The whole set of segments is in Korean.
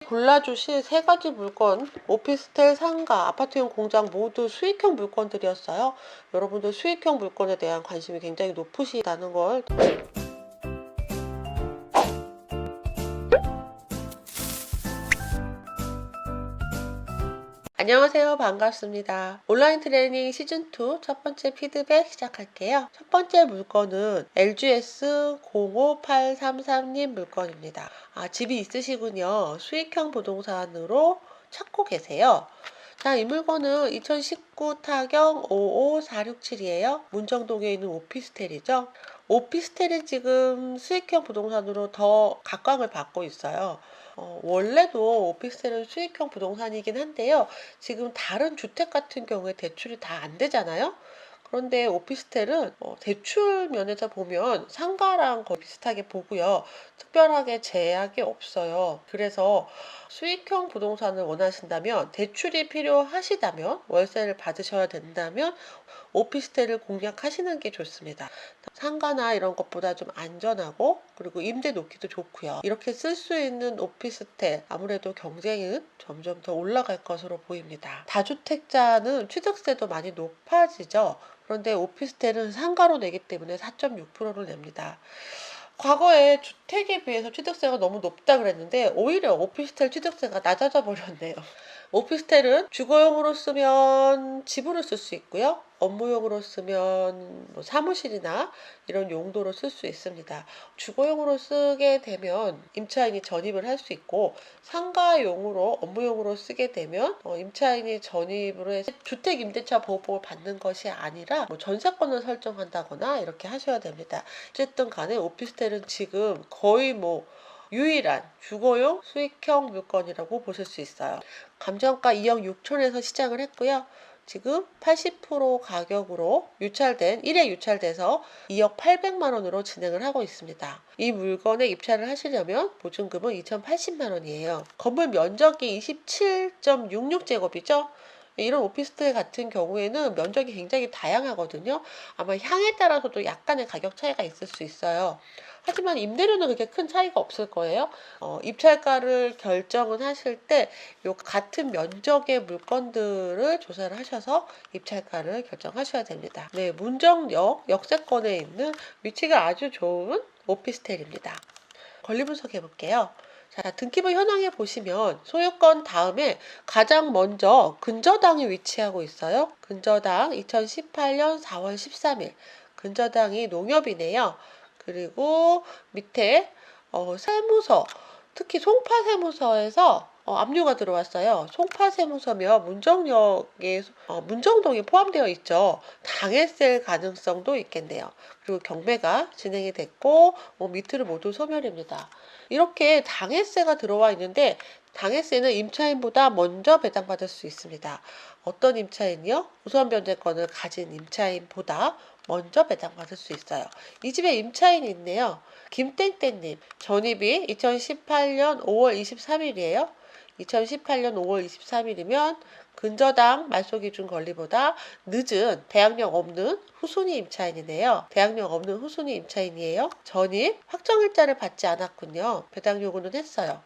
골라주실 세 가지 물건, 오피스텔, 상가, 아파트용 공장 모두 수익형 물건들이었어요. 여러분들 수익형 물건에 대한 관심이 굉장히 높으시다는 걸. 안녕하세요. 반갑습니다. 온라인 트레이닝 시즌2 첫 번째 피드백 시작할게요. 첫 번째 물건은 LGS 05833님 물건입니다. 집이 있으시군요. 수익형 부동산으로 찾고 계세요. 자, 이 물건은 2019 타경 55467이에요. 문정동에 있는 오피스텔이죠. 오피스텔이 지금 수익형 부동산으로 더 각광을 받고 있어요. 원래도 오피스텔은 수익형 부동산이긴 한데요. 지금 다른 주택 같은 경우에 대출이 다 안 되잖아요. 그런데 오피스텔은 대출 면에서 보면 상가랑 거의 비슷하게 보고요. 특별하게 제약이 없어요. 그래서 수익형 부동산을 원하신다면, 대출이 필요하시다면, 월세를 받으셔야 된다면 오피스텔을 공략하시는 게 좋습니다. 상가나 이런 것보다 좀 안전하고, 그리고 임대 놓기도 좋고요. 이렇게 쓸 수 있는 오피스텔, 아무래도 경쟁은 점점 더 올라갈 것으로 보입니다. 다주택자는 취득세도 많이 높아지죠. 그런데 오피스텔은 상가로 내기 때문에 4.6%를 냅니다. 과거에 주택에 비해서 취득세가 너무 높다 그랬는데 오히려 오피스텔 취득세가 낮아져 버렸네요. 오피스텔은 주거용으로 쓰면 집으로 쓸 수 있고요. 업무용으로 쓰면 뭐 사무실이나 이런 용도로 쓸 수 있습니다. 주거용으로 쓰게 되면 임차인이 전입을 할 수 있고, 상가용으로 업무용으로 쓰게 되면 임차인이 전입으로 해서 주택임대차 보호법을 받는 것이 아니라 뭐 전세권을 설정한다거나 이렇게 하셔야 됩니다. 어쨌든 간에 오피스텔은 지금 거의 뭐 유일한 주거용 수익형 물건이라고 보실 수 있어요. 감정가 2억 6천에서 시작을 했고요. 지금 80% 가격으로 1회 유찰돼서 2억 800만 원으로 진행을 하고 있습니다. 이 물건에 입찰을 하시려면 보증금은 2,080만 원이에요. 건물 면적이 27.66제곱이죠. 이런 오피스텔 같은 경우에는 면적이 굉장히 다양하거든요. 아마 향에 따라서도 약간의 가격 차이가 있을 수 있어요. 하지만 임대료는 그렇게 큰 차이가 없을 거예요. 입찰가를 결정을 하실 때 요 같은 면적의 물건들을 조사를 하셔서 입찰가를 결정하셔야 됩니다. 네, 문정역 역세권에 있는 위치가 아주 좋은 오피스텔입니다. 권리 분석해 볼게요. 자, 등기부 현황에 보시면 소유권 다음에 가장 먼저 근저당이 위치하고 있어요. 근저당 2018년 4월 13일. 근저당이 농협이네요. 그리고 밑에 세무서, 특히 송파세무서에서 압류가 들어왔어요. 송파세무서며 문정역에 문정동이 포함되어 있죠. 당했을 가능성도 있겠네요. 그리고 경매가 진행이 됐고 밑으로 모두 소멸입니다. 이렇게 당해세가 들어와 있는데, 당해세는 임차인보다 먼저 배당받을 수 있습니다. 어떤 임차인이요? 우선 변제권을 가진 임차인보다 먼저 배당받을 수 있어요. 이 집에 임차인이 있네요. 김땡땡님, 전입이 2018년 5월 23일이에요. 2018년 5월 23일이면 근저당 말소기준 권리보다 늦은 대항력 없는 후순위 임차인이네요. 대항력 없는 후순위 임차인이에요. 전입 확정일자를 받지 않았군요. 배당 요구는 했어요.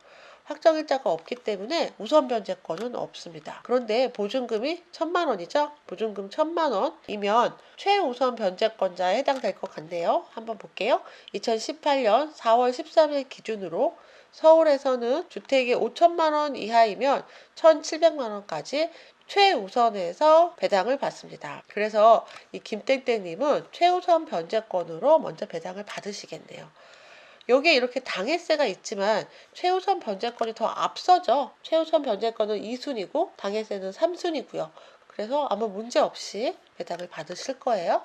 확정일자가 없기 때문에 우선 변제권은 없습니다. 그런데 보증금이 1,000만 원이죠. 보증금 1,000만 원이면 최우선 변제권자에 해당될 것 같네요. 한번 볼게요. 2018년 4월 13일 기준으로 서울에서는 주택이 5천만 원 이하이면 1,700만 원까지 최우선에서 배당을 받습니다. 그래서 이 김땡땡님은 최우선 변제권으로 먼저 배당을 받으시겠네요. 여기에 이렇게 당해세가 있지만 최우선 변제권이 더 앞서죠. 최우선 변제권은 2순위고 당해세는 3순위고요. 그래서 아무 문제 없이 배당을 받으실 거예요.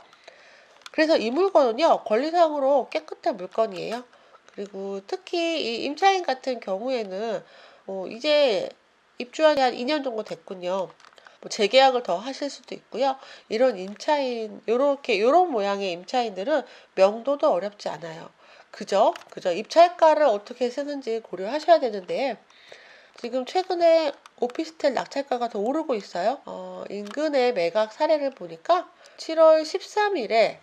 그래서 이 물건은요, 권리상으로 깨끗한 물건이에요. 그리고 특히 이 임차인 같은 경우에는 이제 입주한 지 한 2년 정도 됐군요. 재계약을 더 하실 수도 있고요. 이런 임차인, 요런 모양의 임차인들은 명도도 어렵지 않아요. 그저 입찰가를 어떻게 쓰는지 고려하셔야 되는데, 지금 최근에 오피스텔 낙찰가가 더 오르고 있어요. 인근의 매각 사례를 보니까 7월 13일에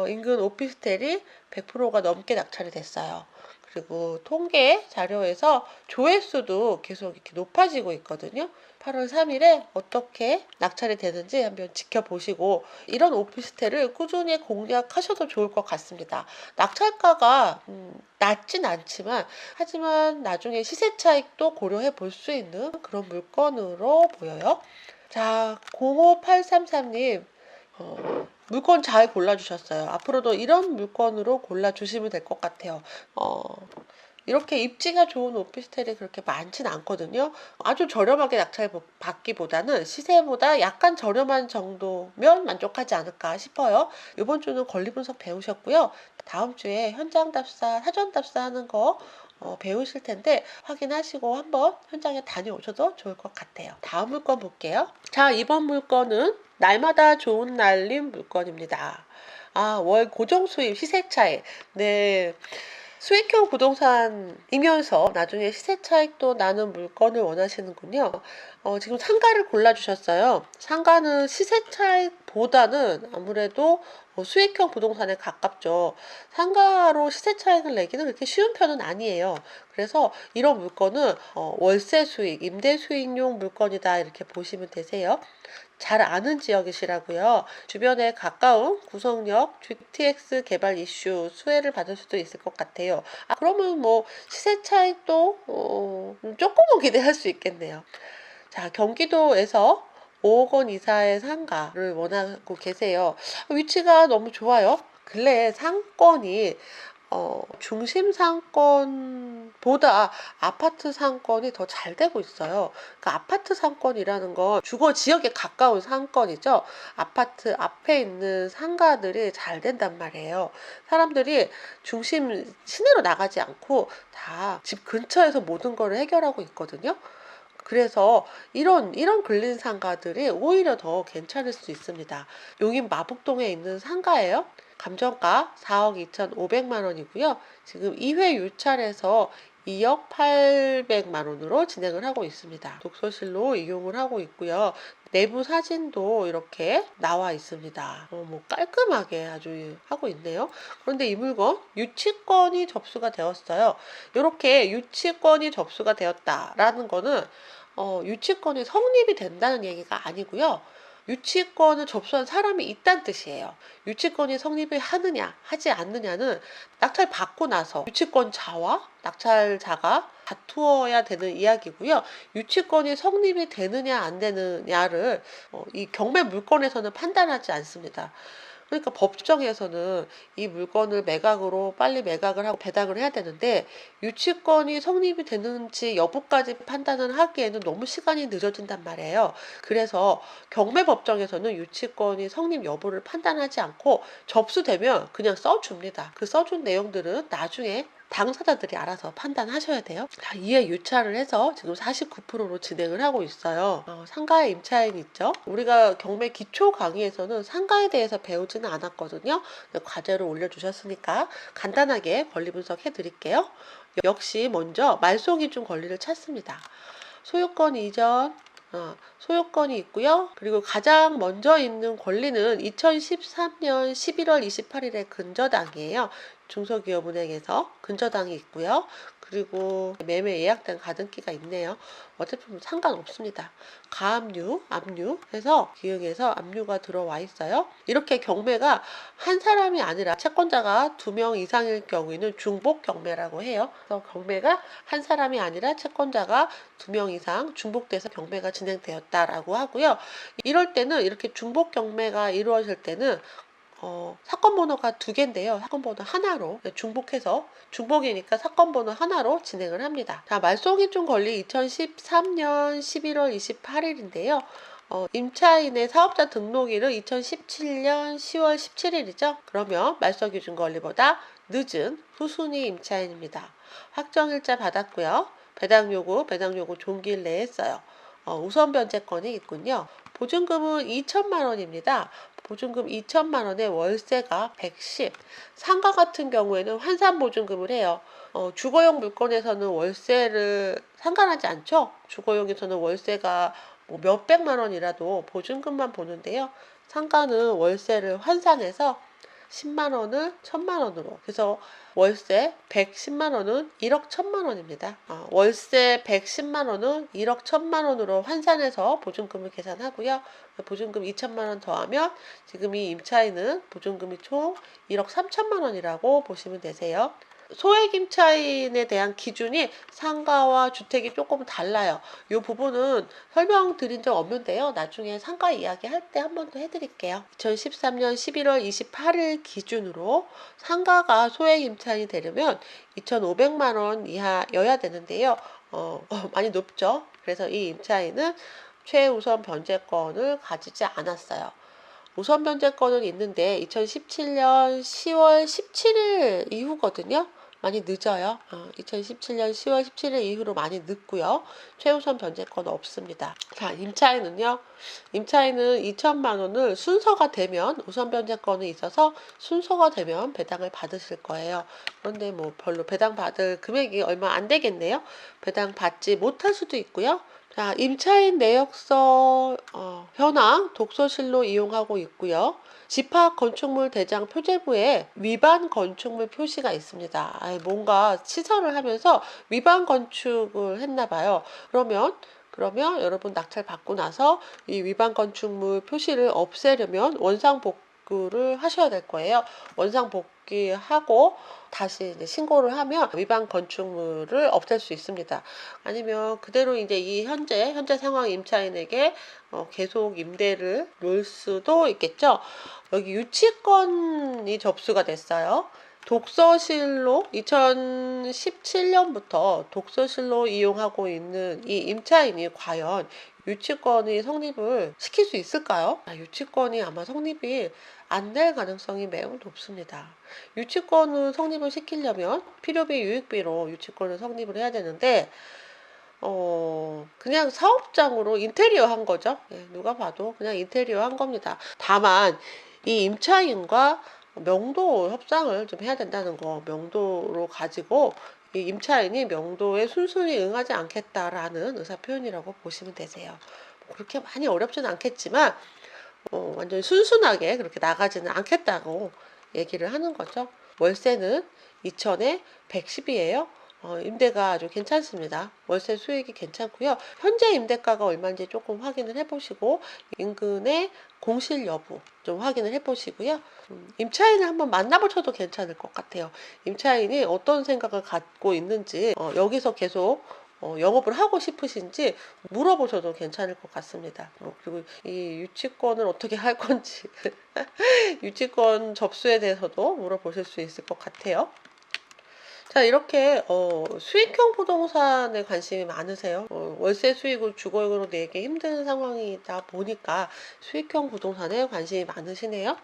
인근 오피스텔이 100%가 넘게 낙찰이 됐어요. 그리고 통계 자료에서 조회수도 계속 이렇게 높아지고 있거든요. 8월 3일에 어떻게 낙찰이 되는지 한번 지켜보시고 이런 오피스텔을 꾸준히 공략하셔도 좋을 것 같습니다. 낙찰가가 낮진 않지만 하지만 나중에 시세 차익도 고려해 볼 수 있는 그런 물건으로 보여요. 자, 05833님 물건 잘 골라주셨어요. 앞으로도 이런 물건으로 골라주시면 될 것 같아요. 어, 이렇게 입지가 좋은 오피스텔이 그렇게 많진 않거든요. 아주 저렴하게 낙찰 받기보다는 시세보다 약간 저렴한 정도면 만족하지 않을까 싶어요. 이번 주는 권리 분석 배우셨고요. 다음 주에 현장 답사, 사전 답사하는 거 배우실 텐데 확인하시고 한번 현장에 다녀오셔도 좋을 것 같아요. 다음 물건 볼게요. 자, 이번 물건은 날마다 좋은 날림 물건입니다. 월 고정 수입 시세 차익. 네. 수익형 부동산이면서 나중에 시세 차익도 나는 물건을 원하시는군요. 지금 상가를 골라주셨어요. 상가는 시세 차익보다는 아무래도 수익형 부동산에 가깝죠. 상가로 시세 차익을 내기는 그렇게 쉬운 편은 아니에요. 그래서 이런 물건은 월세 수익, 임대 수익용 물건이다 이렇게 보시면 되세요. 잘 아는 지역이시라고요. 주변에 가까운 구성역, GTX 개발 이슈 수혜를 받을 수도 있을 것 같아요. 그러면 뭐 시세 차익도 조금은 기대할 수 있겠네요. 자, 경기도에서 5억 원 이사의 상가를 원하고 계세요. 위치가 너무 좋아요. 근래에 상권이 중심 상권보다 아파트 상권이 더 잘 되고 있어요. 그러니까 아파트 상권이라는 건 주거 지역에 가까운 상권이죠. 아파트 앞에 있는 상가들이 잘 된단 말이에요. 사람들이 중심 시내로 나가지 않고 다 집 근처에서 모든 걸 해결하고 있거든요. 그래서 이런 근린 상가들이 오히려 더 괜찮을 수 있습니다. 용인 마북동에 있는 상가예요. 감정가 4억 2,500만 원이고요. 지금 2회 유찰해서 2억 800만 원으로 진행을 하고 있습니다. 독서실로 이용을 하고 있고요. 내부 사진도 이렇게 나와 있습니다. 뭐 깔끔하게 아주 하고 있네요. 그런데 이 물건 유치권이 접수가 되었어요. 이렇게 유치권이 접수가 되었다라는 거는 유치권이 성립이 된다는 얘기가 아니고요. 유치권을 접수한 사람이 있다는 뜻이에요. 유치권이 성립을 하느냐 하지 않느냐는 낙찰 받고 나서 유치권자와 낙찰자가 다투어야 되는 이야기고요. 유치권이 성립이 되느냐 안 되느냐를 이 경매 물건에서는 판단하지 않습니다. 그러니까 법정에서는 이 물건을 매각으로 빨리 매각을 하고 배당을 해야 되는데 유치권이 성립이 되는지 여부까지 판단을 하기에는 너무 시간이 늦어진단 말이에요. 그래서 경매법정에서는 유치권이 성립 여부를 판단하지 않고 접수되면 그냥 써줍니다. 그 써준 내용들은 나중에 당사자들이 알아서 판단하셔야 돼요. 이에 유찰을 해서 지금 49%로 진행을 하고 있어요. 상가에 임차인 있죠. 우리가 경매 기초 강의에서는 상가에 대해서 배우지는 않았거든요. 과제로 올려주셨으니까 간단하게 권리 분석해 드릴게요. 역시 먼저 말소기준 권리를 찾습니다. 소유권 이전, 소유권이 있고요. 그리고 가장 먼저 있는 권리는 2013년 11월 28일에 근저당이에요. 중소기업은행에서 근저당이 있고요. 그리고 매매 예약된 가등기가 있네요. 어차피 상관없습니다. 가압류, 압류 해서 기흥에서 압류가 들어와 있어요. 이렇게 경매가 한 사람이 아니라 채권자가 2명 이상일 경우에는 중복 경매라고 해요. 그래서 경매가 한 사람이 아니라 채권자가 2명 이상 중복돼서 경매가 진행되었다라고 하고요. 이럴 때는 이렇게 중복 경매가 이루어질 때는 사건 번호가 2개인데요. 사건 번호 하나로 중복해서 중복이니까 사건 번호 하나로 진행을 합니다. 자, 말소기준 권리 2013년 11월 28일인데요. 임차인의 사업자 등록일은 2017년 10월 17일이죠. 그러면 말소기준 권리보다 늦은 후순위 임차인입니다. 확정일자 받았고요. 배당 요구 종기일 내에 했어요. 우선 변제권이 있군요. 보증금은 2천만 원입니다. 보증금 2천만 원에 월세가 110. 상가 같은 경우에는 환산 보증금을 해요. 주거용 물건에서는 월세를 상관하지 않죠. 주거용에서는 월세가 뭐 몇백만 원이라도 보증금만 보는데요. 상가는 월세를 환산해서 10만 원을 1000만 원으로. 그래서 월세 110만 원은 1억 1000만 원입니다. 월세 110만 원은 1억 1000만 원으로 환산해서 보증금을 계산하고요. 보증금 2천만 원 더하면 지금 이 임차인은 보증금이 총 1억 3천만 원이라고 보시면 되세요. 소액 임차인에 대한 기준이 상가와 주택이 조금 달라요. 이 부분은 설명드린 적 없는데요. 나중에 상가 이야기 할 때 한 번 더 해드릴게요. 2013년 11월 28일 기준으로 상가가 소액 임차인이 되려면 2,500만 원 이하여야 되는데요. 많이 높죠. 그래서 이 임차인은 최우선 변제권을 가지지 않았어요. 우선 변제권은 있는데 2017년 10월 17일 이후거든요. 많이 늦어요. 2017년 10월 17일 이후로 많이 늦고요. 최우선 변제권은 없습니다. 자, 임차인은요. 임차인은 2천만 원을 순서가 되면 우선 변제권이 있어서 순서가 되면 배당을 받으실 거예요. 그런데 뭐 별로 배당 받을 금액이 얼마 안 되겠네요. 배당 받지 못할 수도 있고요. 자, 임차인 내역서 현황 독서실로 이용하고 있고요. 집합 건축물 대장 표제부에 위반 건축물 표시가 있습니다. 뭔가 시설을 하면서 위반 건축을 했나 봐요. 그러면 여러분 낙찰 받고 나서 이 위반 건축물 표시를 없애려면 원상 복구를 하셔야 될 거예요. 원상 복귀하고 다시 이제 신고를 하면 위반 건축물을 없앨 수 있습니다. 아니면 그대로 이제 이 현재 상황 임차인에게 계속 임대를 놓을 수도 있겠죠. 여기 유치권이 접수가 됐어요. 독서실로 2017년부터 독서실로 이용하고 있는 이 임차인이 과연 유치권이 성립을 시킬 수 있을까요? 유치권이 아마 성립이 안 될 가능성이 매우 높습니다. 유치권을 성립을 시키려면 필요비 유익비로 유치권을 성립을 해야 되는데 그냥 사업장으로 인테리어 한 거죠. 누가 봐도 그냥 인테리어 한 겁니다. 다만 이 임차인과 명도 협상을 좀 해야 된다는 거, 명도로 가지고 이 임차인이 명도에 순순히 응하지 않겠다라는 의사 표현이라고 보시면 되세요. 그렇게 많이 어렵지는 않겠지만 완전히 순순하게 그렇게 나가지는 않겠다고 얘기를 하는 거죠. 월세는 2천에 110이에요. 임대가 아주 괜찮습니다. 월세 수익이 괜찮고요. 현재 임대가가 얼마인지 조금 확인을 해보시고 인근의 공실 여부 좀 확인을 해보시고요. 임차인을 한번 만나보셔도 괜찮을 것 같아요. 임차인이 어떤 생각을 갖고 있는지 여기서 계속 영업을 하고 싶으신지 물어보셔도 괜찮을 것 같습니다. 그리고 이 유치권을 어떻게 할 건지 유치권 접수에 대해서도 물어보실 수 있을 것 같아요. 자, 이렇게 수익형 부동산에 관심이 많으세요. 월세 수익을 주거용으로 내기 힘든 상황이다 보니까 수익형 부동산에 관심이 많으시네요.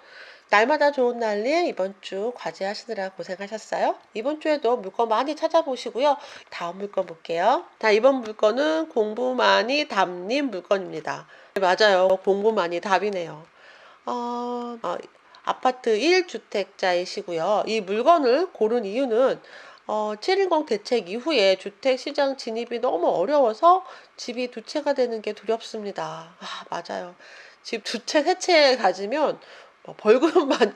날마다 좋은 날일 이번 주 과제하시느라 고생하셨어요. 이번 주에도 물건 많이 찾아보시고요. 다음 물건 볼게요. 자, 이번 물건은 공부 많이 답님 물건입니다. 맞아요. 공부 많이 답이네요. 아파트 1주택자이시고요. 이 물건을 고른 이유는 710 대책 이후에 주택시장 진입이 너무 어려워서 집이 두 채가 되는 게 두렵습니다. 맞아요. 집 두 채, 세 채 가지면 벌금만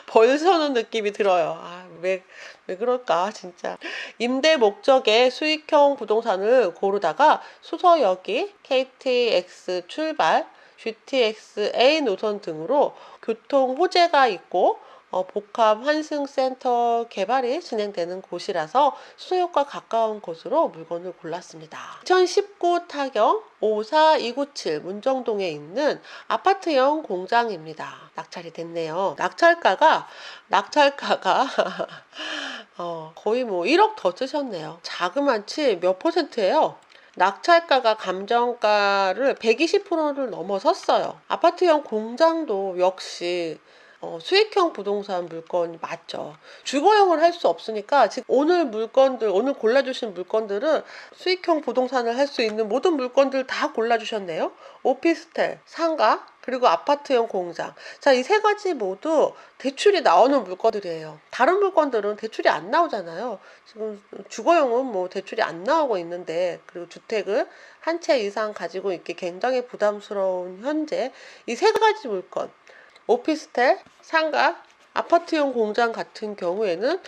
벌 서는 느낌이 들어요. 왜 그럴까 진짜. 임대 목적의 수익형 부동산을 고르다가 수서역이 KTX 출발, GTX-A 노선 등으로 교통 호재가 있고 복합 환승센터 개발이 진행되는 곳이라서 수서역과 가까운 곳으로 물건을 골랐습니다. 2019 타경 54297 문정동에 있는 아파트형 공장입니다. 낙찰이 됐네요. 낙찰가가 거의 뭐 1억 더 쓰셨네요. 자그만치 몇 %예요? 낙찰가가 감정가를 120%를 넘어섰어요. 아파트형 공장도 역시 수익형 부동산 물건이 맞죠. 주거용을 할 수 없으니까 지금 오늘 골라주신 물건들은 수익형 부동산을 할 수 있는 모든 물건들 다 골라주셨네요. 오피스텔, 상가, 그리고 아파트형 공장. 자, 이 세 가지 모두 대출이 나오는 물건들이에요. 다른 물건들은 대출이 안 나오잖아요. 지금 주거용은 뭐 대출이 안 나오고 있는데, 그리고 주택을 한 채 이상 가지고 있기 굉장히 부담스러운 현재 이 세 가지 물건, 오피스텔, 상가, 아파트형 공장 같은 경우에는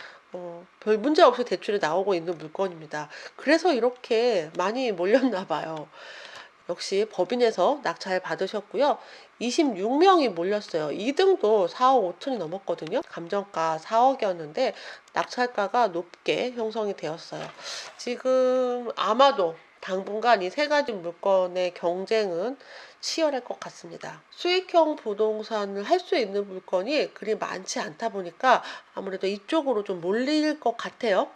별 문제 없이 대출이 나오고 있는 물건입니다. 그래서 이렇게 많이 몰렸나 봐요. 역시 법인에서 낙찰 받으셨고요. 26명이 몰렸어요. 2등도 4억 5천이 넘었거든요. 감정가 4억이었는데 낙찰가가 높게 형성이 되었어요. 지금 아마도 당분간 이 세 가지 물건의 경쟁은 치열할 것 같습니다. 수익형 부동산을 할 수 있는 물건이 그리 많지 않다 보니까 아무래도 이쪽으로 좀 몰릴 것 같아요.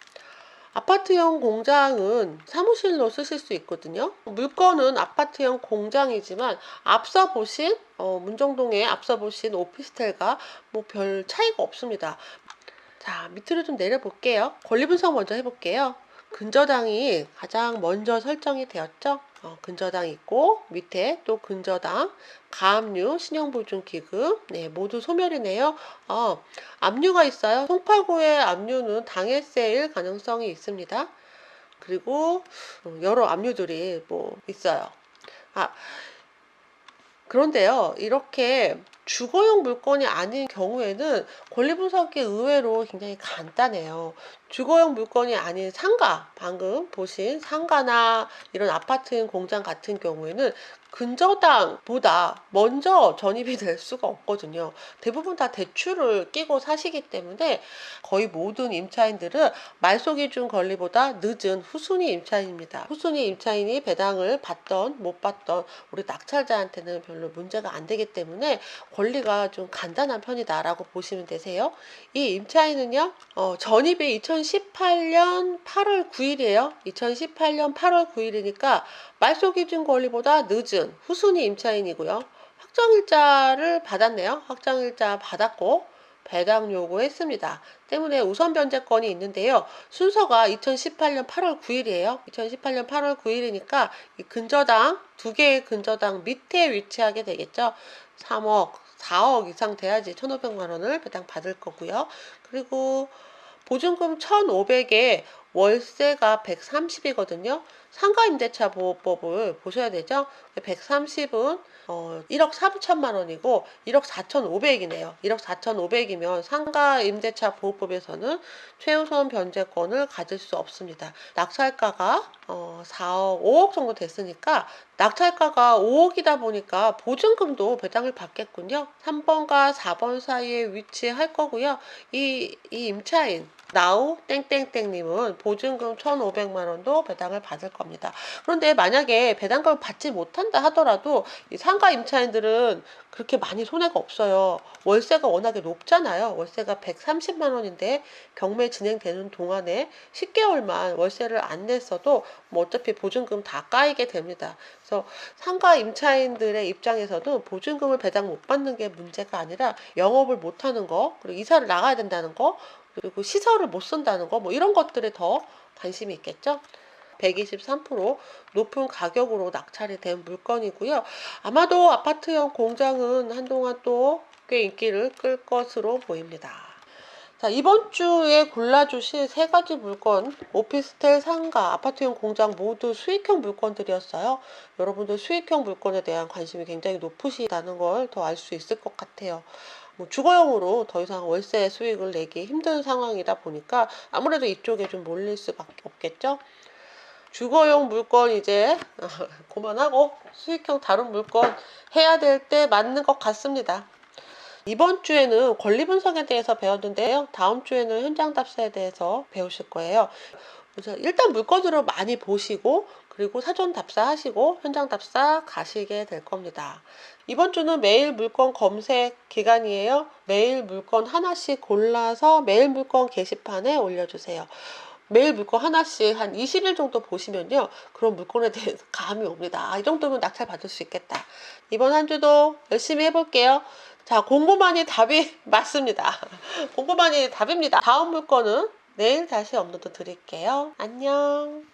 아파트형 공장은 사무실로 쓰실 수 있거든요. 물건은 아파트형 공장이지만 앞서 보신 문정동에 앞서 보신 오피스텔과 뭐 별 차이가 없습니다. 자, 밑으로 좀 내려볼게요. 권리 분석 먼저 해볼게요. 근저당이 가장 먼저 설정이 되었죠. 근저당 있고 밑에 또 근저당, 가압류, 신용보증기금 모두 소멸이네요. 압류가 있어요. 송파구의 압류는 당해세일 가능성이 있습니다. 그리고 여러 압류들이 뭐 있어요. 그런데요, 이렇게 주거용 물건이 아닌 경우에는 권리 분석이 의외로 굉장히 간단해요. 주거용 물건이 아닌 상가, 방금 보신 상가나 이런 아파트 공장 같은 경우에는 근저당보다 먼저 전입이 될 수가 없거든요. 대부분 다 대출을 끼고 사시기 때문에 거의 모든 임차인들은 말소기준 권리보다 늦은 후순위 임차인입니다. 후순위 임차인이 배당을 받던 못 받던 우리 낙찰자한테는 별로 문제가 안 되기 때문에 권리가 좀 간단한 편이다라고 보시면 되세요. 이 임차인은요, 전입이 2018년 8월 9일이에요. 2018년 8월 9일이니까 말소기준 권리보다 늦은 후순위 임차인이고요. 확정일자를 받았네요. 확정일자 받았고 배당 요구했습니다. 때문에 우선 변제권이 있는데요. 순서가 2018년 8월 9일이에요. 2018년 8월 9일이니까 이 근저당, 두 개의 근저당 밑에 위치하게 되겠죠. 3억, 4억 이상 돼야지 1,500만 원을 배당 받을 거고요. 그리고 보증금 1,500에 월세가 130이거든요. 상가임대차 보호법을 보셔야 되죠. 130은 1억 4천만 원이고 1억 4,500이네요. 1억 4,500이면 상가임대차 보호법에서는 최우선 변제권을 가질 수 없습니다. 낙찰가가 4억, 5억 정도 됐으니까 낙찰가가 5억이다 보니까 보증금도 배당을 받겠군요. 3번과 4번 사이에 위치할 거고요. 이 임차인 나우 땡땡땡님은 보증금 1,500만 원도 배당을 받을 겁니다. 그런데 만약에 배당금을 받지 못한다 하더라도 이 상가 임차인들은 그렇게 많이 손해가 없어요. 월세가 워낙에 높잖아요. 월세가 130만 원인데 경매 진행되는 동안에 10개월만 월세를 안 냈어도 뭐 어차피 보증금 다 까이게 됩니다. 그래서 상가 임차인들의 입장에서도 보증금을 배당 못 받는 게 문제가 아니라 영업을 못 하는 거, 그리고 이사를 나가야 된다는 거, 그리고 시설을 못 쓴다는 거, 뭐 이런 것들에 더 관심이 있겠죠. 123% 높은 가격으로 낙찰이 된 물건이고요. 아마도 아파트형 공장은 한동안 또 꽤 인기를 끌 것으로 보입니다. 자, 이번 주에 골라주실 세 가지 물건, 오피스텔, 상가, 아파트형 공장 모두 수익형 물건들이었어요. 여러분들 수익형 물건에 대한 관심이 굉장히 높으시다는 걸 더 알 수 있을 것 같아요. 주거용으로 더 이상 월세 수익을 내기 힘든 상황이다 보니까 아무래도 이쪽에 좀 몰릴 수밖에 없겠죠. 주거용 물건 이제 그만하고 수익형 다른 물건 해야 될 때 맞는 것 같습니다. 이번 주에는 권리 분석에 대해서 배웠는데요. 다음 주에는 현장 답사에 대해서 배우실 거예요. 그래서 일단 물건으로 많이 보시고 그리고 사전 답사하시고 현장 답사 가시게 될 겁니다. 이번 주는 매일 물건 검색 기간이에요. 매일 물건 하나씩 골라서 매일 물건 게시판에 올려주세요. 매일 물건 하나씩 한 20일 정도 보시면요. 그런 물건에 대해서 감이 옵니다. 이 정도면 낙찰 받을 수 있겠다. 이번 한 주도 열심히 해볼게요. 자, 공부만이 답이 맞습니다. 공부만이 답입니다. 다음 물건은 내일 다시 업로드 드릴게요. 안녕.